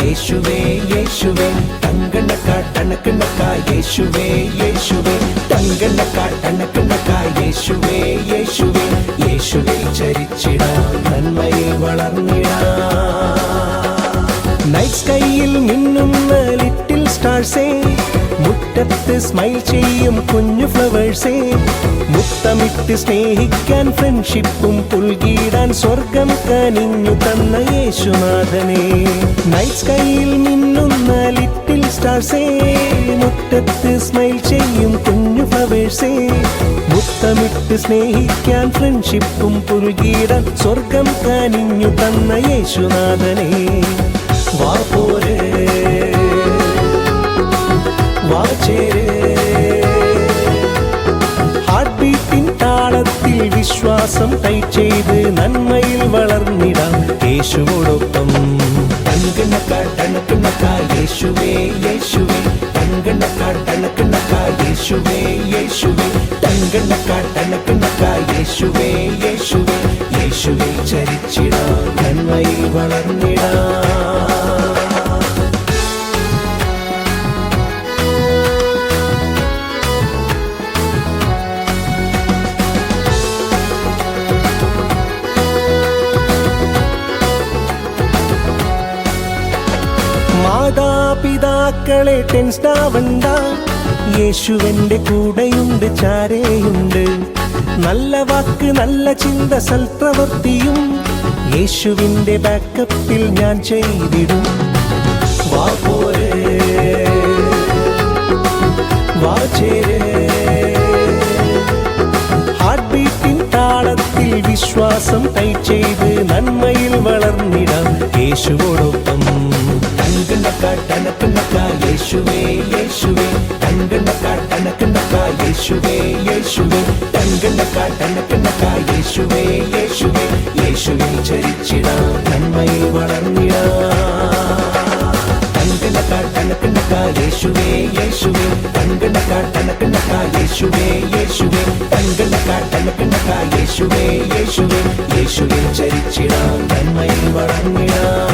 യേശുവേ യേശുവേ തങ്കണ്ണക്ക യേശുവേ യേശുവേ തങ്കണ്ണക്ക യേശുവേ യേശുവേ യേശുവിൽ ചരിച്ചിടാം നന്മയിൽ വളർന്നിടാം. നൈറ്റ് സ്കൈയിൽ മിന്നുന്ന ലിറ്റിൽ സ്റ്റാർസേ, മുറ്റത്ത് സ്മൈൽ ചെയ്യും കുഞ്ഞു ഫ്ലവേഴ്സേ, മുത്തമിട്ട് സ്നേഹിക്കാൻ ഫ്രണ്ട്ഷിപ്പും പുൽകിടാൻ സ്വർഗം കനിഞ്ഞു തന്ന യേശുനാഥനെ. നൈറ്റ് സ്കൈയിൽ മിന്നുന്ന ലിറ്റിൽ സ്റ്റാർസേ, മുറ്റത്ത് സ്മൈൽ ചെയ്യും കുഞ്ഞു ഫ്ലവേഴ്സേ, മുത്തമിട്ട് സ്നേഹിക്കാൻ ഫ്രണ്ട്ഷിപ്പും പുൽകിടാൻ സ്വർഗം കനിഞ്ഞു തന്ന യേശുനാഥനെ. വാ പോരെ വാ ചേരേ, ഹാർട്ട് ബീറ്റിൻ താളത്തിൽ വിശ്വാസം ടൈറ്റ് ചെയ്ത് നന്മയിൽ വളർന്നിടാം യേശുവോടൊപ്പം. തങ്കണ്ണക്ക യേശുവേ യേശുവേ തങ്കണ്ണക്ക യേശുവേ യേശുവേ തങ്കണ്ണക്ക യേശുവേ യേശുവേ യേശുവിൽ ചരിച്ചിടാം നന്മയിൽ വളർന്നിടാം. മാതാപിതാക്കളെ ടെൻസ്ഡാവണ്ട, യേശുവന്റെ കൂടെയുണ്ട് ചാരേയുണ്ട്. നല്ല വാക്ക് നല്ല ചിന്ത സൽപ്രവൃത്തിയും യേശുവിന്റെ ബാക്കപ്പിൽ ഞാൻ ചെയ്തിടും. വാ പോരെ വാ ചേരേ, ഹാർട്ട് ബീറ്റിൻ താളത്തിൽ വിശ്വാസം ടൈറ്റ് ചെയ്ത് നന്മയിൽ വളർന്നിടാം യേശുവോടൊപ്പം. തങ്കണ്ണക്ക യേശുവേ യേശുവേ തങ്കണ്ണക്ക യേശുവേ യേശുവേ തങ്കണ്ണക്ക യേശുവേ യേശുവേ യേശുവിൽ ചരിച്ചിടാം നന്മയിൽ വളർന്നിടാം. തങ്കണ്ണക്ക യേശുവേ യേശുവേ തങ്കണ്ണക്ക യേശുവേ യേശുവേ തങ്കണ്ണക്ക യേശുവേ യേശുവേ യേശുവിൽ ചരിച്ചിടാം നന്മയിൽ വളർന്നിടാം.